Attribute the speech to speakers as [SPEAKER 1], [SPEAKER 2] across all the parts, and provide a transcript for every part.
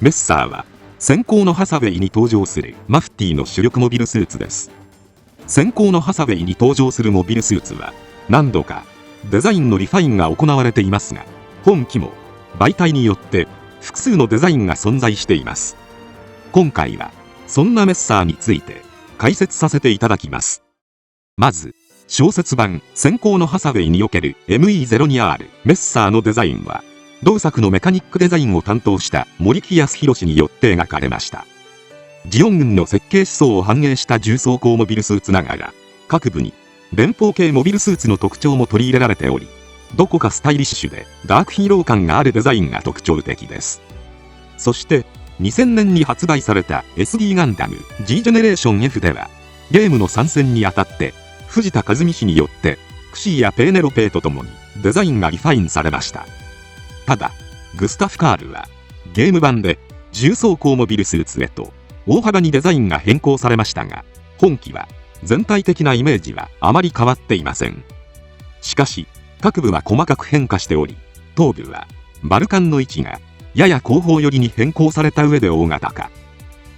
[SPEAKER 1] メッサーは先行のハサウェイに登場するマフティーの主力モビルスーツです。先行のハサウェイに登場するモビルスーツは何度かデザインのリファインが行われていますが、本機も媒体によって複数のデザインが存在しています。今回はそんなメッサーについて解説させていただきます。まず小説版先行のハサウェイにおける ME02R メッサーのデザインは、同作のメカニックデザインを担当した森木康弘によって描かれました。ジオン軍の設計思想を反映した重装甲モビルスーツながら、各部に連邦系モビルスーツの特徴も取り入れられており、どこかスタイリッシュでダークヒーロー感があるデザインが特徴的です。そして2000年に発売された SD ガンダム G ジェネレーション F では、ゲームの参戦にあたって藤田和美氏によってクシーやペーネロペーとともにデザインがリファインされました。ただグスタフ・カールはゲーム版で重装甲モビルスーツへと大幅にデザインが変更されましたが、本機は全体的なイメージはあまり変わっていません。しかし各部は細かく変化しており、頭部はバルカンの位置がやや後方寄りに変更された上で大型化、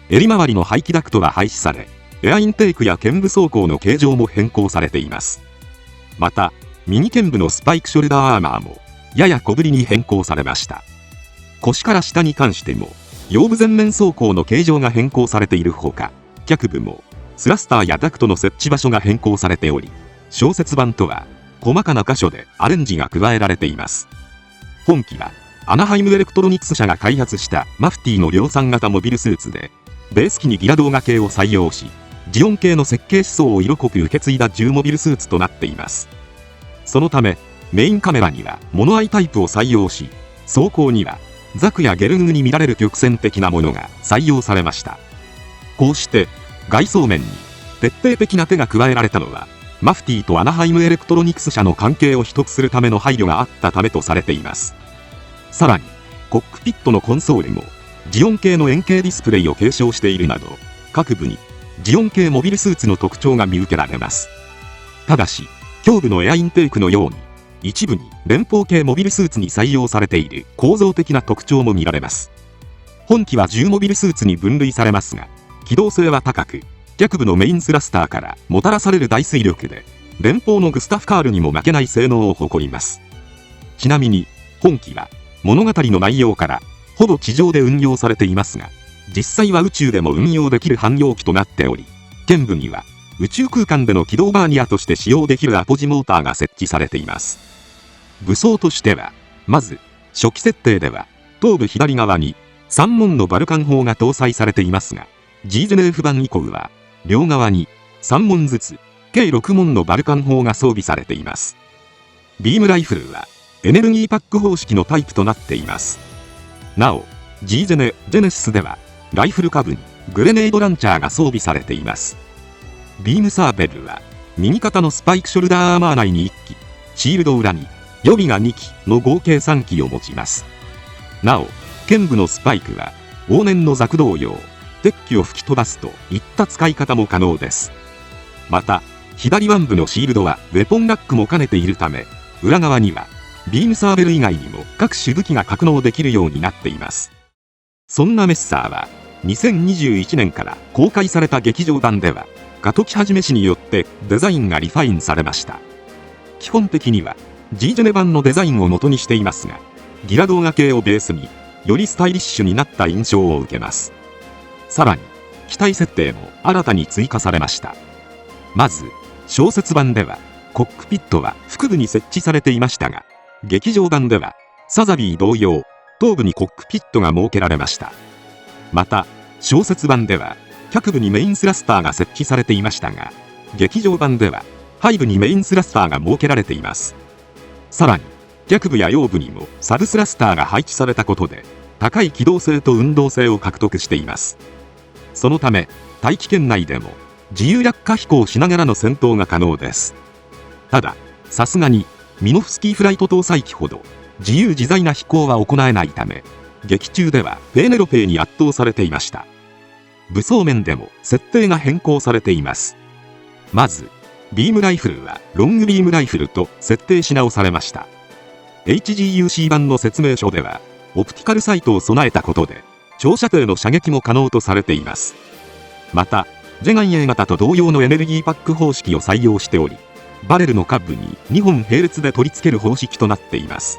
[SPEAKER 1] 襟周りの排気ダクトが廃止され、エアインテークや剣部装甲の形状も変更されています。また右剣部のスパイクショルダーアーマーもやや小ぶりに変更されました。腰から下に関しても腰部前面装甲の形状が変更されているほか、脚部もスラスターやダクトの設置場所が変更されており、小説版とは細かな箇所でアレンジが加えられています。本機はアナハイムエレクトロニクス社が開発したマフティの量産型モビルスーツで、ベース機にギラ動画系を採用し、ジオン系の設計思想を色濃く受け継いだ重モビルスーツとなっています。そのためメインカメラにはモノアイタイプを採用し、装甲にはザクやゲルググに見られる曲線的なものが採用されました。こうして外装面に徹底的な手が加えられたのは、マフティとアナハイムエレクトロニクス社の関係を秘匿するための配慮があったためとされています。さらにコックピットのコンソールもジオン系の円形ディスプレイを継承しているなど、各部にジオン系モビルスーツの特徴が見受けられます。ただし胸部のエアインテークのように一部に連邦系モビルスーツに採用されている構造的な特徴も見られます。本機は重モビルスーツに分類されますが、機動性は高く、脚部のメインスラスターからもたらされる大推力で連邦のグスタフ・カールにも負けない性能を誇ります。ちなみに本機は物語の内容からほぼ地上で運用されていますが、実際は宇宙でも運用できる汎用機となっており、剣部には宇宙空間での起動バーニアとして使用できるアポジモーターが設置されています。武装としては、まず初期設定では頭部左側に3門のバルカン砲が搭載されていますが、 G ジェネ F 版以降は両側に3門ずつ計6門のバルカン砲が装備されています。ビームライフルはエネルギーパック方式のタイプとなっています。なお G ジェネ・ジェネシスではライフル下部にグレネードランチャーが装備されています。ビームサーベルは右肩のスパイクショルダーアーマー内に1機、シールド裏に予備が2機の合計3機を持ちます。なお剣部のスパイクは往年のザク同様、鉄器を吹き飛ばすといった使い方も可能です。また左腕部のシールドはウェポンラックも兼ねているため、裏側にはビームサーベル以外にも各種武器が格納できるようになっています。そんなメッサーは2021年から公開された劇場版では加藤木はじめ氏によってデザインがリファインされました。基本的には G ジェネ版のデザインを元にしていますが、ギラ動画系をベースによりスタイリッシュになった印象を受けます。さらに機体設定も新たに追加されました。まず小説版ではコックピットは腹部に設置されていましたが、劇場版ではサザビー同様頭部にコックピットが設けられました。また小説版では脚部にメインスラスターが設置されていましたが、劇場版では背部にメインスラスターが設けられています。さらに脚部や腰部にもサブスラスターが配置されたことで高い機動性と運動性を獲得しています。そのため大気圏内でも自由落下飛行しながらの戦闘が可能です。たださすがにミノフスキーフライト搭載機ほど自由自在な飛行は行えないため、劇中ではペーネロペーに圧倒されていました。武装面でも設定が変更されています。まずビームライフルはロングビームライフルと設定し直されました。HGUC 版の説明書ではオプティカルサイトを備えたことで長射程の射撃も可能とされています。また、ジェガン A 型と同様のエネルギーパック方式を採用しており、バレルの下部に2本並列で取り付ける方式となっています。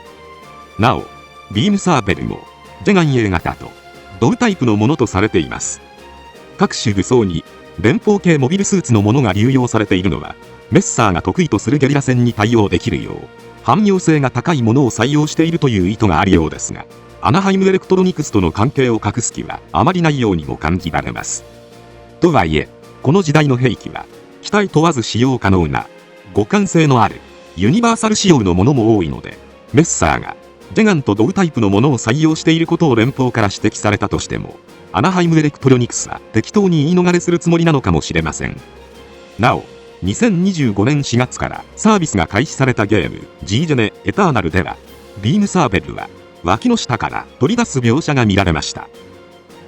[SPEAKER 1] なお、ビームサーベルもジェガン A 型と同タイプのものとされています。各種武装に連邦系モビルスーツのものが流用されているのは、メッサーが得意とするゲリラ戦に対応できるよう、汎用性が高いものを採用しているという意図があるようですが、アナハイムエレクトロニクスとの関係を隠す気はあまりないようにも感じられます。とはいえ、この時代の兵器は機体問わず使用可能な互換性のあるユニバーサル仕様のものも多いので、メッサーがジェガンと同タイプのものを採用していることを連邦から指摘されたとしても、アナハイムエレクトロニクスは適当に言い逃れするつもりなのかもしれません。なお、2025年4月からサービスが開始されたゲーム G ジェネエターナルでは、ビームサーベルは脇の下から取り出す描写が見られました。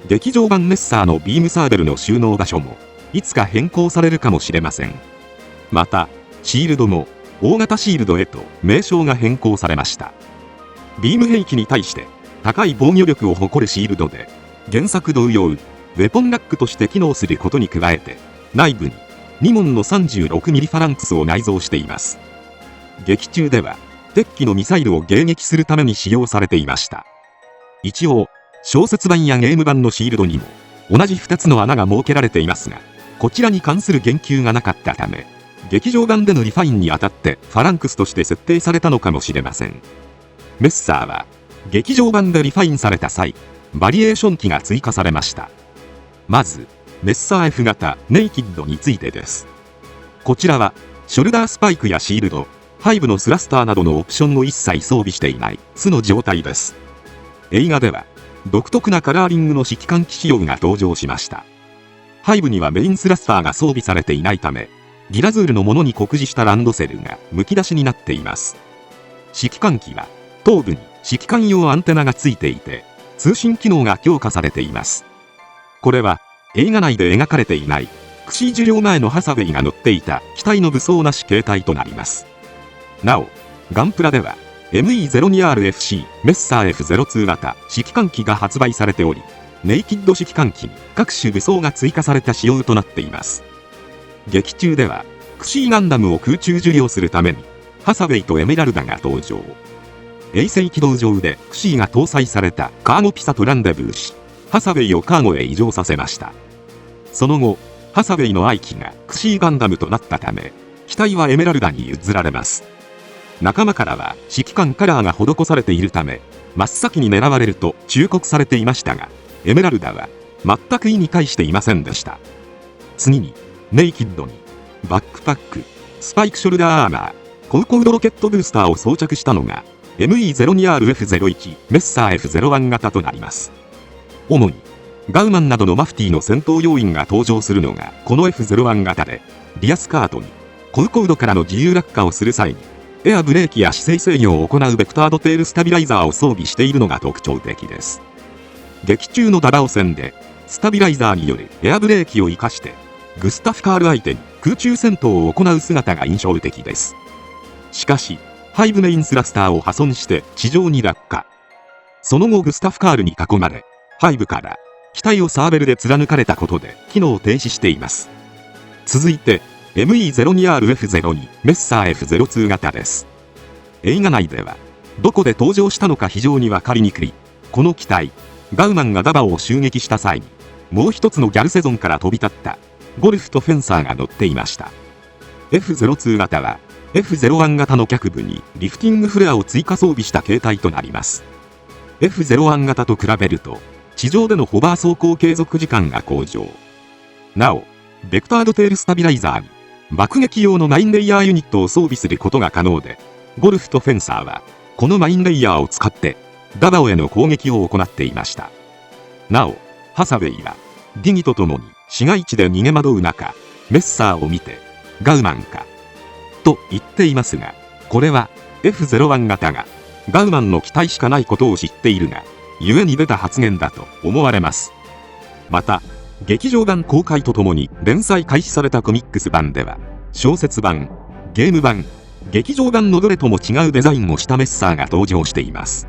[SPEAKER 1] 劇場版メッサーのビームサーベルの収納場所もいつか変更されるかもしれません。また、シールドも大型シールドへと名称が変更されました。ビーム兵器に対して高い防御力を誇るシールドで、原作同様ウェポンラックとして機能することに加えて、内部に2門の36ミリファランクスを内蔵しています。劇中では敵機のミサイルを迎撃するために使用されていました。一応小説版やゲーム版のシールドにも同じ2つの穴が設けられていますが、こちらに関する言及がなかったため、劇場版でのリファインにあたってファランクスとして設定されたのかもしれません。メッサーは劇場版でリファインされた際、バリエーション機が追加されました。まずメッサー F 型ネイキッドについてです。こちらはショルダースパイクやシールド、背部のスラスターなどのオプションを一切装備していない素の状態です。映画では独特なカラーリングの指揮官機仕様が登場しました。背部にはメインスラスターが装備されていないため、ギラズールのものに酷似したランドセルがむき出しになっています。指揮官機は頭部に指揮官用アンテナがついていて、通信機能が強化されています。これは映画内で描かれていないクシー受領前のハサウェイが乗っていた機体の武装なし形態となります。なお、ガンプラでは ME02RFC メッサー F02 型指揮官機が発売されており、ネイキッド指揮官機に各種武装が追加された仕様となっています。劇中ではクシーガンダムを空中受領するためにハサウェイとエメラルダが登場。衛星軌道上でクシーが搭載されたカーゴピサとランデブーし、ハサウェイをカーゴへ移乗させました。その後、ハサウェイの愛機がクシーガンダムとなったため、機体はエメラルダに譲られます。仲間からは指揮官カラーが施されているため、真っ先に狙われると忠告されていましたが、エメラルダは全く意に介していませんでした。次に、ネイキッドにバックパック、スパイクショルダーアーマー、コウコウドロケットブースターを装着したのが ME02RF01 メッサー F01 型となります。主にガウマンなどのマフティーの戦闘要員が登場するのがこの F01 型で、リアスカートにコウコウドからの自由落下をする際にエアブレーキや姿勢制御を行うベクタードテールスタビライザーを装備しているのが特徴的です。劇中のダダオ戦でスタビライザーによるエアブレーキを生かしてグスタフカール相手に空中戦闘を行う姿が印象的です。しかし背部メインスラスターを破損して地上に落下。その後グスタフカールに囲まれ、背部から機体をサーベルで貫かれたことで機能を停止しています。続いて ME02RF02 メッサー F02 型です。映画内ではどこで登場したのか非常に分かりにくいこの機体、ガウマンがダバオを襲撃した際にもう一つのギャルセゾンから飛び立ったゴルフとフェンサーが乗っていました。 F02 型は F01 型の脚部にリフティングフレアを追加装備した形態となります。 F01 型と比べると地上でのホバー走行継続時間が向上。なお、ベクタードテールスタビライザーに爆撃用のマインレイヤーユニットを装備することが可能で、ゴルフとフェンサーはこのマインレイヤーを使ってダバオへの攻撃を行っていました。なお、ハサウェイはディギと共に市街地で逃げ惑う中、メッサーを見てガウマンかと言っていますが、これは F01 型がガウマンの機体しかないことを知っているが故に出た発言だと思われます。また劇場版公開とともに連載開始されたコミックス版では小説版、ゲーム版、劇場版のどれとも違うデザインをしたメッサーが登場しています。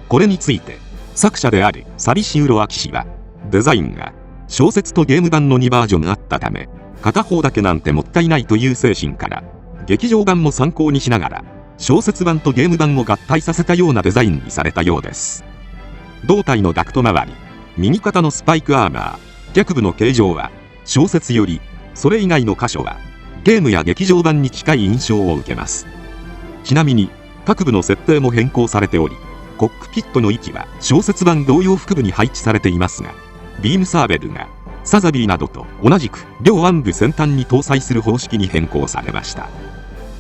[SPEAKER 1] これについて作者である寂しうろあき氏は、デザインが小説とゲーム版の2バージョンあったため、片方だけなんてもったいないという精神から、劇場版も参考にしながら、小説版とゲーム版を合体させたようなデザインにされたようです。胴体のダクト周り、右肩のスパイクアーマー、脚部の形状は小説より、それ以外の箇所はゲームや劇場版に近い印象を受けます。ちなみに各部の設定も変更されており、コックピットの位置は小説版同様腹部に配置されていますが、ビームサーベルがサザビーなどと同じく両腕部先端に搭載する方式に変更されました。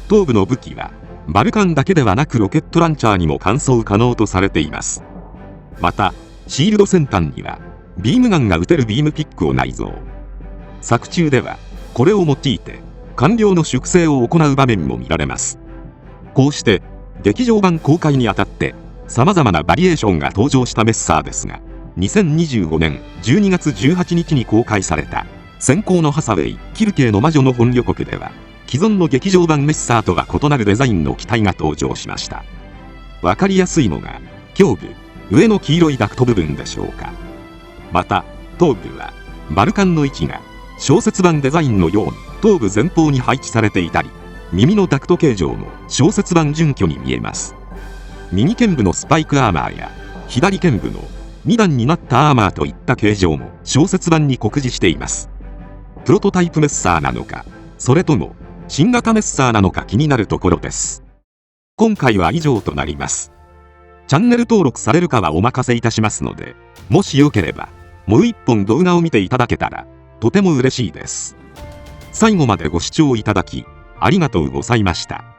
[SPEAKER 1] 頭部の武器はバルカンだけではなくロケットランチャーにも換装可能とされています。またシールド先端にはビームガンが撃てるビームピックを内蔵。作中ではこれを用いて官僚の粛清を行う場面も見られます。こうして劇場版公開にあたって様々なバリエーションが登場したメッサーですが、2025年12月18日に公開された閃光のハサウェイ・キルケーの魔女の本予告では、既存の劇場版メッサーとは異なるデザインの機体が登場しました。わかりやすいのが胸部上の黄色いダクト部分でしょうか。また頭部はバルカンの位置が小説版デザインのように頭部前方に配置されていたり、耳のダクト形状も小説版準拠に見えます。右肩部のスパイクアーマーや左肩部の2段になったアーマーといった形状も小説版に酷似しています。プロトタイプメッサーなのか、それとも新型メッサーなのか気になるところです。今回は以上となります。チャンネル登録されるかはお任せいたしますので、もしよければもう一本動画を見ていただけたらとても嬉しいです。最後までご視聴いただきありがとうございました。